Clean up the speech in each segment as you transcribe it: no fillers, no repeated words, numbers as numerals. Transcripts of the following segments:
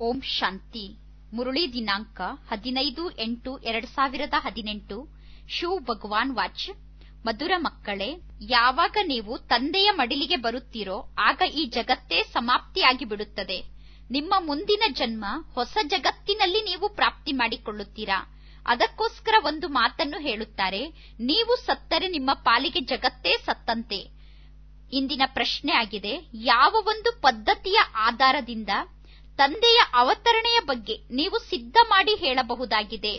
ಓಂ ಶಾಂತಿ. ಮುರುಳಿ ದಿನಾಂಕ 15/8/2018. ಶಿವ್ ಭಗವಾನ್ ವಾಚ್. ಮಧುರ ಮಕ್ಕಳೇ, ಯಾವಾಗ ನೀವು ತಂದೆಯ ಮಡಿಲಿಗೆ ಬರುತ್ತೀರೋ ಆಗ ಈ ಜಗತ್ತೇ ಸಮಾಪ್ತಿಯಾಗಿ ಬಿಡುತ್ತದೆ. ನಿಮ್ಮ ಮುಂದಿನ ಜನ್ಮ ಹೊಸ ಜಗತ್ತಿನಲ್ಲಿ ನೀವು ಪ್ರಾಪ್ತಿ ಮಾಡಿಕೊಳ್ಳುತ್ತೀರಾ. ಅದಕ್ಕೋಸ್ಕರ ಒಂದು ಮಾತನ್ನು ಹೇಳುತ್ತಾರೆ, ನೀವು ಸತ್ತರೆ ನಿಮ್ಮ ಪಾಲಿಗೆ ಜಗತ್ತೇ ಸತ್ತಂತೆ. ಇಂದಿನ ಪ್ರಶ್ನೆ ಆಗಿದೆ, ಯಾವ ಒಂದು ಪದ್ಧತಿಯ ಆಧಾರದಿಂದ ತಂದೆಯ ಅವತರಣೆಯ ಬಗ್ಗೆ ನೀವು ಸಿದ್ಧ ಮಾಡಿ ಹೇಳಬಹುದಾಗಿದೆ?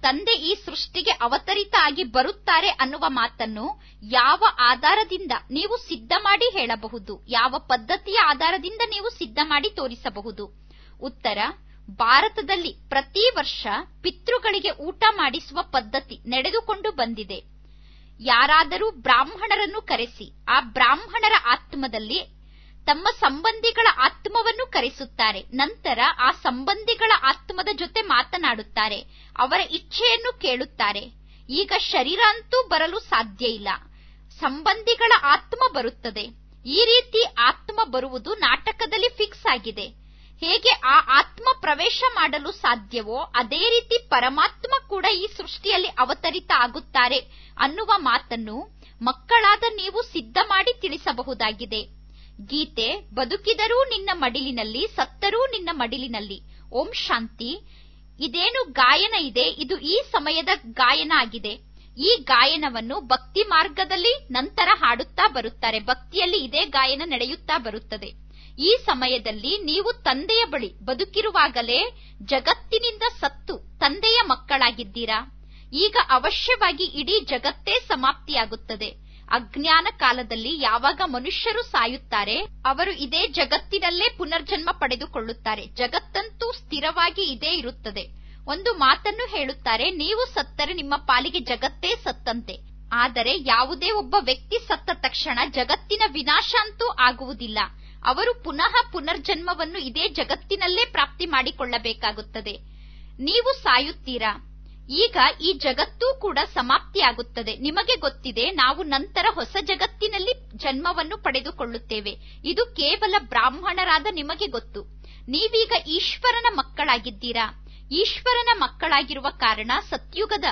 ತಂದೆ ಈ ಸೃಷ್ಟಿಗೆ ಅವತರಿತ ಆಗಿ ಬರುತ್ತಾರೆ ಅನ್ನುವ ಮಾತನ್ನು ಯಾವ ಆಧಾರದಿಂದ ನೀವು ಸಿದ್ಧ ಮಾಡಿ ಹೇಳಬಹುದು? ಯಾವ ಪದ್ಧತಿಯ ಆಧಾರದಿಂದ ನೀವು ಸಿದ್ಧ ಮಾಡಿ ತೋರಿಸಬಹುದು? ಉತ್ತರ, ಭಾರತದಲ್ಲಿ ಪ್ರತಿ ವರ್ಷ ಪಿತೃಗಳಿಗೆ ಊಟ ಮಾಡಿಸುವ ಪದ್ಧತಿ ನಡೆದುಕೊಂಡು ಬಂದಿದೆ. ಯಾರಾದರೂ ಬ್ರಾಹ್ಮಣರನ್ನು ಕರೆಸಿ ಆ ಬ್ರಾಹ್ಮಣರ ಆತ್ಮದಲ್ಲಿ ತಮ್ಮ ಸಂಬಂಧಿಗಳ ಆತ್ಮವನ್ನು ಕರೆಸುತ್ತಾರೆ. ನಂತರ ಆ ಸಂಬಂಧಿಗಳ ಆತ್ಮದ ಜೊತೆ ಮಾತನಾಡುತ್ತಾರೆ, ಅವರ ಇಚ್ಛೆಯನ್ನು ಕೇಳುತ್ತಾರೆ. ಈಗ ಶರೀರ ಅಂತೂ ಬರಲು ಸಾಧ್ಯ ಇಲ್ಲ, ಸಂಬಂಧಿಗಳ ಆತ್ಮ ಬರುತ್ತದೆ. ಈ ರೀತಿ ಆತ್ಮ ಬರುವುದು ನಾಟಕದಲ್ಲಿ ಫಿಕ್ಸ್ ಆಗಿದೆ. ಹೇಗೆ ಆ ಆತ್ಮ ಪ್ರವೇಶ ಮಾಡಲು ಸಾಧ್ಯವೋ ಅದೇ ರೀತಿ ಪರಮಾತ್ಮ ಕೂಡ ಈ ಸೃಷ್ಟಿಯಲ್ಲಿ ಅವತರಿತ ಆಗುತ್ತಾರೆ ಅನ್ನುವ ಮಾತನ್ನು ಮಕ್ಕಳಾದ ನೀವು ಸಿದ್ಧ ಮಾಡಿ ತಿಳಿಸಬಹುದಾಗಿದೆ. ಗೀತೆ, ಬದುಕಿದರೂ ನಿನ್ನ ಮಡಿಲಿನಲ್ಲಿ, ಸತ್ತರೂ ನಿನ್ನ ಮಡಿಲಿನಲ್ಲಿ. ಓಂ ಶಾಂತಿ. ಇದೇನು ಗಾಯನ ಇದೆ, ಇದು ಈ ಸಮಯದ ಗಾಯನ ಆಗಿದೆ. ಈ ಗಾಯನವನ್ನು ಭಕ್ತಿ ಮಾರ್ಗದಲ್ಲಿ ನಂತರ ಹಾಡುತ್ತಾ ಬರುತ್ತಾರೆ. ಭಕ್ತಿಯಲ್ಲಿ ಇದೇ ಗಾಯನ ನಡೆಯುತ್ತಾ ಬರುತ್ತದೆ. ಈ ಸಮಯದಲ್ಲಿ ನೀವು ತಂದೆಯ ಬಳಿ ಬದುಕಿರುವಾಗಲೇ ಜಗತ್ತಿನಿಂದ ಸತ್ತು ತಂದೆಯ ಮಕ್ಕಳಾಗಿದ್ದೀರಾ. ಈಗ ಅವಶ್ಯವಾಗಿ ಇಡೀ ಜಗತ್ತೇ ಸಮಾಪ್ತಿಯಾಗುತ್ತದೆ. ಅಜ್ಞಾನ ಕಾಲದಲ್ಲಿ ಯಾವಾಗ ಮನುಷ್ಯರು ಸಾಯುತ್ತಾರೆ ಅವರು ಇದೇ ಜಗತ್ತಿನಲ್ಲೇ ಪುನರ್ಜನ್ಮ ಪಡೆದುಕೊಳ್ಳುತ್ತಾರೆ. ಜಗತ್ತಂತೂ ಸ್ಥಿರವಾಗಿ ಇದೇ ಇರುತ್ತದೆ. ಒಂದು ಮಾತನ್ನು ಹೇಳುತ್ತಾರೆ, ನೀವು ಸತ್ತರೆ ನಿಮ್ಮ ಪಾಲಿಗೆ ಜಗತ್ತೇ ಸತ್ತಂತೆ. ಆದರೆ ಯಾವುದೇ ಒಬ್ಬ ವ್ಯಕ್ತಿ ಸತ್ತ ತಕ್ಷಣ ಜಗತ್ತಿನ ವಿನಾಶ ಅಂತೂ ಆಗುವುದಿಲ್ಲ. ಅವರು ಪುನಃ ಪುನರ್ಜನ್ಮವನ್ನು ಇದೇ ಜಗತ್ತಿನಲ್ಲೇ ಪ್ರಾಪ್ತಿ ಮಾಡಿಕೊಳ್ಳಬೇಕಾಗುತ್ತದೆ. ನೀವು ಸಾಯುತ್ತೀರಾ. ಈಗ ಈ ಜಗತ್ತೂ ಕೂಡ ಸಮಾಪ್ತಿಯಾಗುತ್ತದೆ. ನಿಮಗೆ ಗೊತ್ತಿದೆ, ನಾವು ನಂತರ ಹೊಸ ಜಗತ್ತಿನಲ್ಲಿ ಜನ್ಮವನ್ನು ಪಡೆದುಕೊಳ್ಳುತ್ತೇವೆ. ಇದು ಕೇವಲ ಬ್ರಾಹ್ಮಣರಾದ ನಿಮಗೆ ಗೊತ್ತು. ನೀವೀಗ ಈಶ್ವರನ ಮಕ್ಕಳಾಗಿದ್ದೀರಾ. ಈಶ್ವರನ ಮಕ್ಕಳಾಗಿರುವ ಕಾರಣ ಸತ್ಯುಗದ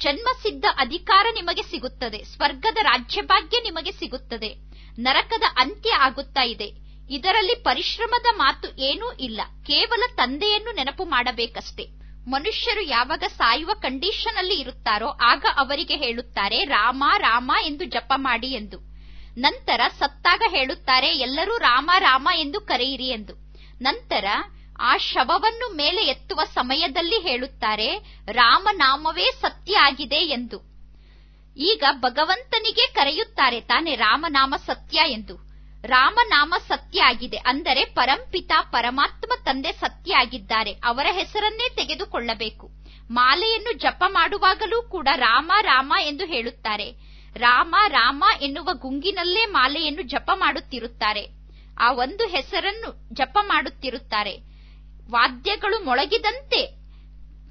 ಜನ್ಮಸಿದ್ಧ ಅಧಿಕಾರ ನಿಮಗೆ ಸಿಗುತ್ತದೆ. ಸ್ವರ್ಗದ ರಾಜ್ಯಭಾಗ್ಯ ನಿಮಗೆ ಸಿಗುತ್ತದೆ. ನರಕದ ಅಂತ್ಯ ಆಗುತ್ತಾ ಇದೆ. ಇದರಲ್ಲಿ ಪರಿಶ್ರಮದ ಮಾತು ಏನೂ ಇಲ್ಲ. ಕೇವಲ ತಂದೆಯನ್ನು ನೆನಪು ಮಾಡಬೇಕಷ್ಟೇ. ಮನುಷ್ಯರು ಯಾವಾಗ ಸಾಯುವ ಕಂಡೀಷನ್ ಅಲ್ಲಿ ಇರುತ್ತಾರೋ ಆಗ ಅವರಿಗೆ ಹೇಳುತ್ತಾರೆ, ರಾಮ ರಾಮ ಎಂದು ಜಪ ಮಾಡಿ ಎಂದು. ನಂತರ ಸತ್ತಾಗ ಹೇಳುತ್ತಾರೆ, ಎಲ್ಲರೂ ರಾಮ ರಾಮ ಎಂದು ಕರೆಯಿರಿ ಎಂದು. ನಂತರ ಆ ಶವವನ್ನು ಮೇಲೆ ಎತ್ತುವ ಸಮಯದಲ್ಲಿ ಹೇಳುತ್ತಾರೆ, ರಾಮನಾಮವೇ ಸತ್ಯ ಆಗಿದೆ ಎಂದು. ಈಗ ಭಗವಂತನಿಗೆ ಕರೆಯುತ್ತಾರೆ ತಾನೆ ರಾಮನಾಮ ಸತ್ಯ ಎಂದು. ರಾಮನಾಮ ಸತ್ಯ ಆಗಿದೆ ಅಂದರೆ ಪರಂಪಿತ ಪರಮಾತ್ಮ ತಂದೆ ಸತ್ಯ ಆಗಿದ್ದಾರೆ. ಅವರ ಹೆಸರನ್ನೇ ತೆಗೆದುಕೊಳ್ಳಬೇಕು. ಮಾಲೆಯನ್ನು ಜಪ ಮಾಡುವಾಗಲೂ ಕೂಡ ರಾಮ ರಾಮ ಎಂದು ಹೇಳುತ್ತಾರೆ. ರಾಮ ರಾಮ ಎನ್ನುವ ಗುಂಗಿನಲ್ಲೇ ಮಾಲೆಯನ್ನು ಜಪ ಮಾಡುತ್ತಿರುತ್ತಾರೆ. ಆ ಒಂದು ಹೆಸರನ್ನು ಜಪ ಮಾಡುತ್ತಿರುತ್ತಾರೆ. ವಾದ್ಯಗಳು ಮೊಳಗಿದಂತೆ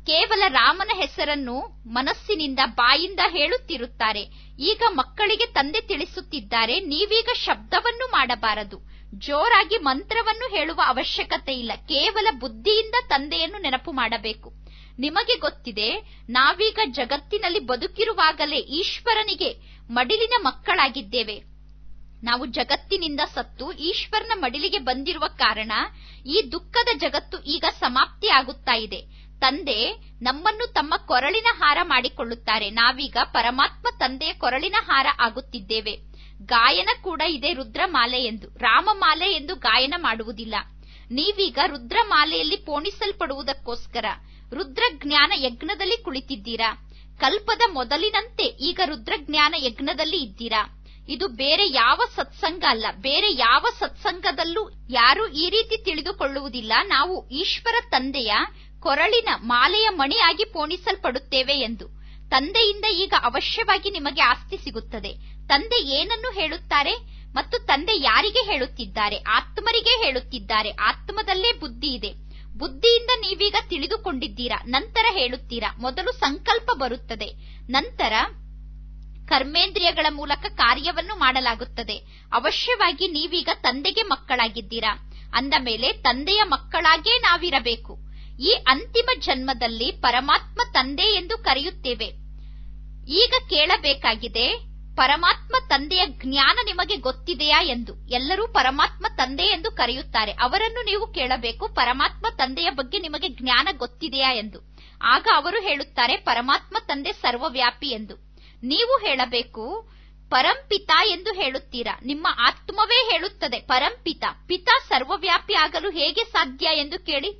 ಕೇವಲ ರಾಮನ ಹೆಸರನ್ನು ಮನಸ್ಸಿನಿಂದ ಬಾಯಿಂದ ಹೇಳುತ್ತಿರುತ್ತಾರೆ. ಈಗ ಮಕ್ಕಳಿಗೆ ತಂದೆ ತಿಳಿಸುತ್ತಿದ್ದಾರೆ, ನೀವೀಗ ಶಬ್ದವನ್ನು ಮಾಡಬಾರದು, ಜೋರಾಗಿ ಮಂತ್ರವನ್ನು ಹೇಳುವ ಅವಶ್ಯಕತೆ ಇಲ್ಲ. ಕೇವಲ ಬುದ್ಧಿಯಿಂದ ತಂದೆಯನ್ನು ನೆನಪು ಮಾಡಬೇಕು. ನಿಮಗೆ ಗೊತ್ತಿದೆ, ನಾವೀಗ ಜಗತ್ತಿನಲ್ಲಿ ಬದುಕಿರುವಾಗಲೇ ಈಶ್ವರನಿಗೆ ಮಡಿಲಿನ ಮಕ್ಕಳಾಗಿದ್ದೇವೆ. ನಾವು ಜಗತ್ತಿನಿಂದ ಸತ್ತು ಈಶ್ವರನ ಮಡಿಲಿಗೆ ಬಂದಿರುವ ಕಾರಣ ಈ ದುಃಖದ ಜಗತ್ತು ಈಗ ಸಮಾಪ್ತಿ ಆಗುತ್ತಾ ಇದೆ. ತಂದೆ ನಮ್ಮನ್ನು ತಮ್ಮ ಕೊರಳಿನ ಹಾರ ಮಾಡಿಕೊಳ್ಳುತ್ತಾರೆ. ನಾವೀಗ ಪರಮಾತ್ಮ ತಂದೆಯ ಕೊರಳಿನ ಹಾರ ಆಗುತ್ತಿದ್ದೇವೆ. ಗಾಯನ ಕೂಡ ಇದೆ ರುದ್ರಮಾಲೆ ಎಂದು. ರಾಮಮಾಲೆ ಎಂದು ಗಾಯನ ಮಾಡುವುದಿಲ್ಲ. ನೀವೀಗ ರುದ್ರಮಾಲೆಯಲ್ಲಿ ಪೋಣಿಸಲ್ಪಡುವುದಕ್ಕೋಸ್ಕರ ರುದ್ರಜ್ಞಾನ ಯಜ್ಞದಲ್ಲಿ ಕುಳಿತಿದ್ದೀರಾ. ಕಲ್ಪದ ಮೊದಲಿನಂತೆ ಈಗ ರುದ್ರಜ್ಞಾನ ಯಜ್ಞದಲ್ಲಿ ಇದ್ದೀರಾ. ಇದು ಬೇರೆ ಯಾವ ಸತ್ಸಂಗ ಅಲ್ಲ. ಬೇರೆ ಯಾವ ಸತ್ಸಂಗದಲ್ಲೂ ಯಾರೂ ಈ ರೀತಿ ತಿಳಿದುಕೊಳ್ಳುವುದಿಲ್ಲ, ನಾವು ಈಶ್ವರ ತಂದೆಯ ಕೊರಳಿನ ಮಾಲೆಯ ಮಣಿಯಾಗಿ ಪೋಣಿಸಲ್ಪಡುತ್ತೇವೆ ಎಂದು. ತಂದೆಯಿಂದ ಈಗ ಅವಶ್ಯವಾಗಿ ನಿಮಗೆ ಆಸ್ತಿ ಸಿಗುತ್ತದೆ. ತಂದೆ ಏನನ್ನು ಹೇಳುತ್ತಾರೆ ಮತ್ತು ತಂದೆ ಯಾರಿಗೆ ಹೇಳುತ್ತಿದ್ದಾರೆ? ಆತ್ಮರಿಗೆ ಹೇಳುತ್ತಿದ್ದಾರೆ. ಆತ್ಮದಲ್ಲೇ ಬುದ್ಧಿ ಇದೆ. ಬುದ್ಧಿಯಿಂದ ನೀವೀಗ ತಿಳಿದುಕೊಂಡಿದ್ದೀರಾ. ನಂತರ ಹೇಳುತ್ತೀರಾ. ಮೊದಲು ಸಂಕಲ್ಪ ಬರುತ್ತದೆ, ನಂತರ ಕರ್ಮೇಂದ್ರಿಯಗಳ ಮೂಲಕ ಕಾರ್ಯವನ್ನು ಮಾಡಲಾಗುತ್ತದೆ. ಅವಶ್ಯವಾಗಿ ನೀವೀಗ ತಂದೆಗೆ ಮಕ್ಕಳಾಗಿದ್ದೀರಾ. ಅಂದ ಮೇಲೆ ತಂದೆಯ ಮಕ್ಕಳಾಗೇ ನಾವಿರಬೇಕು. ಈ ಅಂತಿಮ ಜನ್ಮದಲ್ಲಿ ಪರಮಾತ್ಮ ತಂದೆ ಎಂದು ಕರೆಯುತ್ತೇವೆ. ಈಗ ಕೇಳಬೇಕಾಗಿದೆ, ಪರಮಾತ್ಮ ತಂದೆಯ ಜ್ಞಾನ ನಿಮಗೆ ಗೊತ್ತಿದೆಯಾ ಎಂದು. ಎಲ್ಲರೂ ಪರಮಾತ್ಮ ತಂದೆ ಎಂದು ಕರೆಯುತ್ತಾರೆ. ಅವರನ್ನು ನೀವು ಕೇಳಬೇಕು, ಪರಮಾತ್ಮ ತಂದೆಯ ಬಗ್ಗೆ ನಿಮಗೆ ಜ್ಞಾನ ಗೊತ್ತಿದೆಯಾ ಎಂದು. ಆಗ ಅವರು ಹೇಳುತ್ತಾರೆ, ಪರಮಾತ್ಮ ತಂದೆ ಸರ್ವವ್ಯಾಪಿ ಎಂದು. ನೀವು ಹೇಳಬೇಕು, ಪರಂಪಿತ ಎಂದು ಹೇಳುತ್ತೀರಾ. ನಿಮ್ಮ ಆತ್ಮವೇ ಹೇಳುತ್ತದೆ ಪರಂಪಿತ. ಪಿತಾ ಸರ್ವವ್ಯಾಪಿ ಆಗಲು ಹೇಗೆ ಸಾಧ್ಯ ಎಂದು ಕೇಳಿ.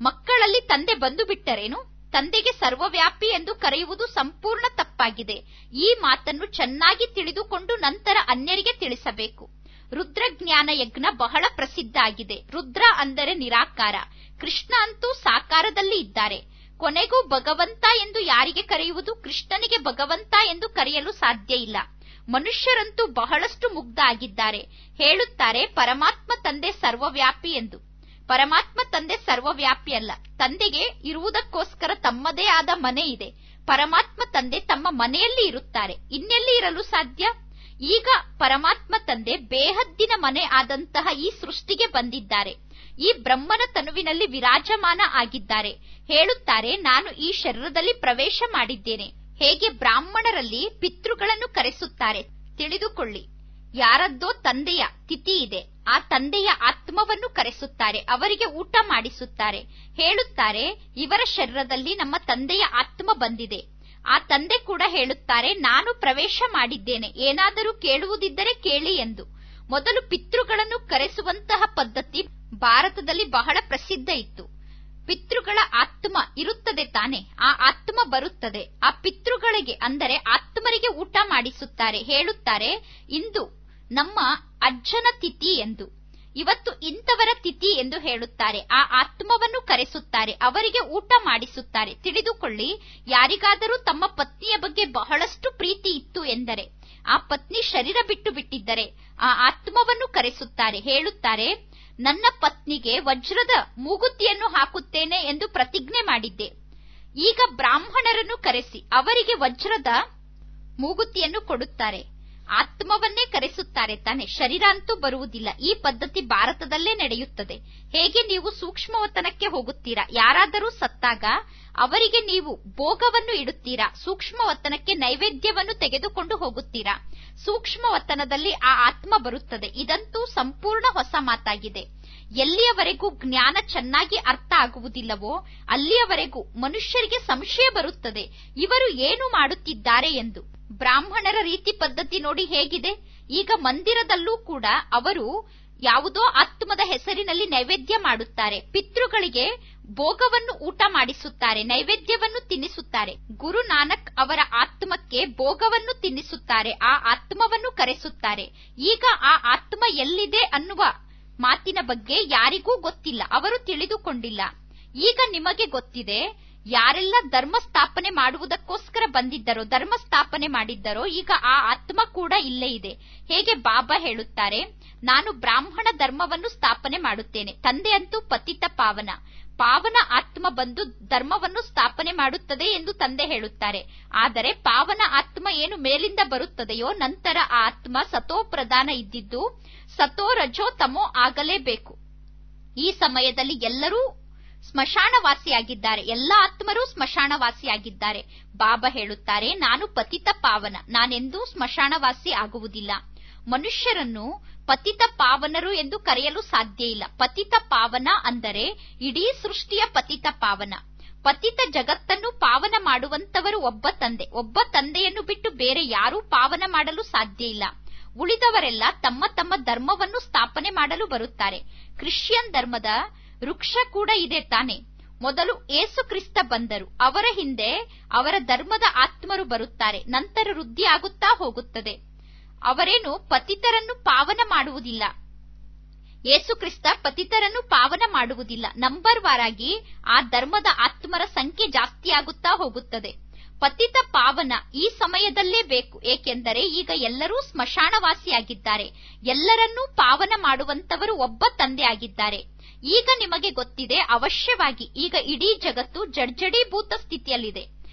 ಮಕ್ಕಳಲ್ಲಿ ತಂದೆ ಬಂದು ಬಿಟ್ಟರೇನು? ತಂದೆಗೆ ಸರ್ವವ್ಯಾಪಿ ಎಂದು ಕರೆಯುವುದು ಸಂಪೂರ್ಣ ತಪ್ಪಾಗಿದೆ. ಈ ಮಾತನ್ನು ಚೆನ್ನಾಗಿ ತಿಳಿದುಕೊಂಡು ನಂತರ ಅನ್ಯರಿಗೆ ತಿಳಿಸಬೇಕು. ರುದ್ರಜ್ಞಾನ ಯಜ್ಞ ಬಹಳ ಪ್ರಸಿದ್ಧ ಆಗಿದೆ. ರುದ್ರ ಅಂದರೆ ನಿರಾಕಾರ, ಕೃಷ್ಣ ಅಂತೂ ಸಾಕಾರದಲ್ಲಿ ಇದ್ದಾರೆ. ಕೊನೆಗೂ ಭಗವಂತ ಎಂದು ಯಾರಿಗೆ ಕರೆಯುವುದು? ಕೃಷ್ಣನಿಗೆ ಭಗವಂತ ಎಂದು ಕರೆಯಲು ಸಾಧ್ಯ ಇಲ್ಲ. ಮನುಷ್ಯರಂತೂ ಬಹಳಷ್ಟು ಮುಗ್ಧ ಆಗಿದ್ದಾರೆ. ಹೇಳುತ್ತಾರೆ ಪರಮಾತ್ಮ ತಂದೆ ಸರ್ವವ್ಯಾಪಿ ಎಂದು. ಪರಮಾತ್ಮ ತಂದೆ ಸರ್ವವ್ಯಾಪಿ ಅಲ್ಲ. ತಂದೆಗೆ ಇರುವುದಕ್ಕೋಸ್ಕರ ತಮ್ಮದೇ ಆದ ಮನೆ ಇದೆ. ಪರಮಾತ್ಮ ತಂದೆ ತಮ್ಮ ಮನೆಯಲ್ಲಿ ಇರುತ್ತಾರೆ, ಇನ್ನೆಲ್ಲಿ ಇರಲು ಸಾಧ್ಯ? ಈಗ ಪರಮಾತ್ಮ ತಂದೆ ಬೇಹದ್ದಿನ ಮನೆ ಆದಂತಹ ಈ ಸೃಷ್ಟಿಗೆ ಬಂದಿದ್ದಾರೆ. ಈ ಬ್ರಹ್ಮನ ತನುವಿನಲ್ಲಿ ವಿರಾಜಮಾನ ಆಗಿದ್ದಾರೆ. ಹೇಳುತ್ತಾರೆ, ನಾನು ಈ ಶರೀರದಲ್ಲಿ ಪ್ರವೇಶ ಮಾಡಿದ್ದೇನೆ. ಹೇಗೆ ಬ್ರಾಹ್ಮಣರಲ್ಲಿ ಪಿತೃಗಳನ್ನು ಕರೆಸುತ್ತಾರೆ ತಿಳಿದುಕೊಳ್ಳಿ. ಯಾರದ್ದೋ ತಂದೆಯ ತಿಥಿ ಇದೆ, ಆ ತಂದೆಯ ಆತ್ಮವನ್ನು ಕರೆಸುತ್ತಾರೆ, ಅವರಿಗೆ ಊಟ ಮಾಡಿಸುತ್ತಾರೆ. ಹೇಳುತ್ತಾರೆ, ಇವರ ಶರೀರದಲ್ಲಿ ನಮ್ಮ ತಂದೆಯ ಆತ್ಮ ಬಂದಿದೆ. ಆ ತಂದೆ ಕೂಡ ಹೇಳುತ್ತಾರೆ, ನಾನು ಪ್ರವೇಶ ಮಾಡಿದ್ದೇನೆ, ಏನಾದರೂ ಕೇಳುವುದಿದ್ದರೆ ಕೇಳಿ ಎಂದು. ಮೊದಲು ಪಿತೃಗಳನ್ನು ಕರೆಸುವಂತಹ ಪದ್ಧತಿ ಭಾರತದಲ್ಲಿ ಬಹಳ ಪ್ರಸಿದ್ಧ ಇತ್ತು. ಪಿತೃಗಳ ಆತ್ಮ ಇರುತ್ತದೆ ತಾನೆ, ಆ ಆತ್ಮ ಬರುತ್ತದೆ. ಆ ಪಿತೃಗಳಿಗೆ ಅಂದರೆ ಆತ್ಮರಿಗೆ ಊಟ ಮಾಡಿಸುತ್ತಾರೆ. ಹೇಳುತ್ತಾರೆ, ಇಂದು ನಮ್ಮ ಅಜ್ಜನ ತಿಥಿ ಎಂದು, ಇವತ್ತು ಇಂಥವರ ತಿಥಿ ಎಂದು ಹೇಳುತ್ತಾರೆ. ಆ ಆತ್ಮವನ್ನು ಕರೆಸುತ್ತಾರೆ, ಅವರಿಗೆ ಊಟ ಮಾಡಿಸುತ್ತಾರೆ. ತಿಳಿದುಕೊಳ್ಳಿ, ಯಾರಿಗಾದರೂ ತಮ್ಮ ಪತ್ನಿಯ ಬಗ್ಗೆ ಬಹಳಷ್ಟು ಪ್ರೀತಿ ಇತ್ತು ಎಂದರೆ, ಆ ಪತ್ನಿ ಶರೀರ ಬಿಟ್ಟು ಬಿಟ್ಟಿದ್ದರೆ ಆ ಆತ್ಮವನ್ನು ಕರೆಸುತ್ತಾರೆ. ಹೇಳುತ್ತಾರೆ, ನನ್ನ ಪತ್ನಿಗೆ ವಜ್ರದ ಮೂಗುತಿಯನ್ನು ಹಾಕುತ್ತೇನೆ ಎಂದು ಪ್ರತಿಜ್ಞೆ ಮಾಡಿದ್ದೆ. ಈಗ ಬ್ರಾಹ್ಮಣರನ್ನು ಕರೆಸಿ ಅವರಿಗೆ ವಜ್ರದ ಮೂಗುತಿಯನ್ನು ಕೊಡುತ್ತಾರೆ. ಆತ್ಮವನ್ನೇ ಕರೆಸುತ್ತಾರೆ ತಾನೆ, ಶರೀರ ಅಂತೂ ಬರುವುದಿಲ್ಲ. ಈ ಪದ್ಧತಿ ಭಾರತದಲ್ಲೇ ನಡೆಯುತ್ತದೆ. ಹೇಗೆ ನೀವು ಸೂಕ್ಷ್ಮವತನಕ್ಕೆ ಹೋಗುತ್ತೀರಾ, ಯಾರಾದರೂ ಸತ್ತಾಗ ಅವರಿಗೆ ನೀವು ಭೋಗವನ್ನು ಇಡುತ್ತೀರಾ, ಸೂಕ್ಷ್ಮವತನಕ್ಕೆ ನೈವೇದ್ಯವನ್ನು ತೆಗೆದುಕೊಂಡು ಹೋಗುತ್ತೀರಾ. ಸೂಕ್ಷ್ಮವತನದಲ್ಲಿ ಆ ಆತ್ಮ ಬರುತ್ತದೆ. ಇದಂತೂ ಸಂಪೂರ್ಣ ಹೊಸ ಮಾತಾಗಿದೆ. ಎಲ್ಲಿಯವರೆಗೂ ಜ್ಞಾನ ಚೆನ್ನಾಗಿ ಅರ್ಥ ಆಗುವುದಿಲ್ಲವೋ ಅಲ್ಲಿಯವರೆಗೂ ಮನುಷ್ಯರಿಗೆ ಸಂಶಯ ಬರುತ್ತದೆ, ಇವರು ಏನು ಮಾಡುತ್ತಿದ್ದಾರೆ ಎಂದು. ಬ್ರಾಹ್ಮಣರ ರೀತಿ ಪದ್ಧತಿ ನೋಡಿ ಹೇಗಿದೆ. ಈಗ ಮಂದಿರದಲ್ಲೂ ಕೂಡ ಅವರು ಯಾವುದೋ ಆತ್ಮದ ಹೆಸರಿನಲ್ಲಿ ನೈವೇದ್ಯ ಮಾಡುತ್ತಾರೆ. ಪಿತೃಗಳಿಗೆ ಭೋಗವನ್ನು ಊಟ ಮಾಡಿಸುತ್ತಾರೆ, ನೈವೇದ್ಯವನ್ನು ತಿನ್ನಿಸುತ್ತಾರೆ. ಗುರು ನಾನಕ್ ಅವರ ಆತ್ಮಕ್ಕೆ ಭೋಗವನ್ನು ತಿನ್ನಿಸುತ್ತಾರೆ, ಆ ಆತ್ಮವನ್ನು ಕರೆಸುತ್ತಾರೆ. ಈಗ ಆ ಆತ್ಮ ಎಲ್ಲಿದೆ ಅನ್ನುವ ಮಾತಿನ ಬಗ್ಗೆ ಯಾರಿಗೂ ಗೊತ್ತಿಲ್ಲ, ಅವರು ತಿಳಿದುಕೊಂಡಿಲ್ಲ. ಈಗ ನಿಮಗೆ ಗೊತ್ತಿದೆ. ಯಾರೆಲ್ಲ ಧರ್ಮ ಸ್ಥಾಪನೆ ಮಾಡುವುದಕ್ಕೋಸ್ಕರ ಬಂದಿದ್ದರೋ, ಧರ್ಮ ಸ್ಥಾಪನೆ ಮಾಡಿದ್ದರೋ, ಈಗ ಆ ಆತ್ಮ ಕೂಡ ಇಲ್ಲೇ ಇದೆ. ಹೇಗೆ ಬಾಬಾ ಹೇಳುತ್ತಾರೆ, ನಾನು ಬ್ರಾಹ್ಮಣ ಧರ್ಮವನ್ನು ಸ್ಥಾಪನೆ ಮಾಡುತ್ತೇನೆ. ತಂದೆ ಅಂತೂ ಪತಿತ ಪಾವನ, ಪಾವನ ಆತ್ಮ ಬಂದು ಧರ್ಮವನ್ನು ಸ್ಥಾಪನೆ ಮಾಡುತ್ತದೆ ಎಂದು ತಂದೆ ಹೇಳುತ್ತಾರೆ. ಆದರೆ ಪಾವನ ಆತ್ಮ ಏನು ಮೇಲಿಂದ ಬರುತ್ತದೆಯೋ, ನಂತರ ಆ ಆತ್ಮ ಸತೋ ಪ್ರಧಾನ ಇದ್ದಿದ್ದು ಸತೋ ರಜೋ ತಮೋ ಆಗಲೇಬೇಕು. ಈ ಸಮಯದಲ್ಲಿ ಎಲ್ಲರೂ ಸ್ಮಶಾನವಾಸಿಯಾಗಿದ್ದಾರೆ, ಎಲ್ಲ ಆತ್ಮರೂ ಸ್ಮಶಾನವಾಸಿಯಾಗಿದ್ದಾರೆ. ಬಾಬಾ ಹೇಳುತ್ತಾರೆ, ನಾನು ಪತಿತ ಪಾವನ, ನಾನೆಂದೂ ಸ್ಮಶಾನವಾಸಿ ಆಗುವುದಿಲ್ಲ. ಮನುಷ್ಯರನ್ನು ಪತಿತ ಪಾವನರು ಎಂದು ಕರೆಯಲು ಸಾಧ್ಯ ಇಲ್ಲ. ಪತಿತ ಪಾವನ ಅಂದರೆ ಇಡೀ ಸೃಷ್ಟಿಯ ಪತಿತ ಪಾವನ. ಪತಿತ ಜಗತ್ತನ್ನು ಪಾವನ ಮಾಡುವಂತವರು ಒಬ್ಬ ತಂದೆ. ಒಬ್ಬ ತಂದೆಯನ್ನು ಬಿಟ್ಟು ಬೇರೆ ಯಾರೂ ಪಾವನ ಮಾಡಲು ಸಾಧ್ಯ ಇಲ್ಲ. ಉಳಿದವರೆಲ್ಲ ತಮ್ಮ ತಮ್ಮ ಧರ್ಮವನ್ನು ಸ್ಥಾಪನೆ ಮಾಡಲು ಬರುತ್ತಾರೆ. ಕ್ರಿಶ್ಚಿಯನ್ ಧರ್ಮದ ವೃಕ್ಷ ಕೂಡ ಇದೆ ತಾನೆ. ಮೊದಲು ಏಸು ಕ್ರಿಸ್ತ ಬಂದರು, ಅವರ ಹಿಂದೆ ಅವರ ಧರ್ಮದ ಆತ್ಮರು ಬರುತ್ತಾರೆ, ನಂತರ ವೃದ್ಧಿ ಆಗುತ್ತಾ ಹೋಗುತ್ತದೆ. ಅವರೇನು ಪತಿತರನ್ನು ಪಾವನ ಮಾಡುವುದಿಲ್ಲ. ಏಸು ಕ್ರಿಸ್ತ ಪತಿತರನ್ನು ಪಾವನ ಮಾಡುವುದಿಲ್ಲ. ನಂಬರ್ ವಾರಾಗಿ ಆ ಧರ್ಮದ ಆತ್ಮರ ಸಂಖ್ಯೆ ಜಾಸ್ತಿ ಆಗುತ್ತಾ ಹೋಗುತ್ತದೆ. ಪತಿತ ಪಾವನ ಈ ಸಮಯದಲ್ಲೇ ಬೇಕು, ಏಕೆಂದರೆ ಈಗ ಎಲ್ಲರೂ ಸ್ಮಶಾನವಾಸಿಯಾಗಿದ್ದಾರೆ. ಎಲ್ಲರನ್ನೂ ಪಾವನ ಮಾಡುವಂತವರು ಒಬ್ಬ ತಂದೆ ಆಗಿದ್ದಾರೆ. ಈಗ ನಿಮಗೆ ಗೊತ್ತಿದೆ, ಅವಶ್ಯವಾಗಿ ಈಗ ಇಡೀ ಜಗತ್ತು ಜಡ್ಜಡೀಭೂತ ಸ್ಥಿತಿಯಲ್ಲಿದೆ.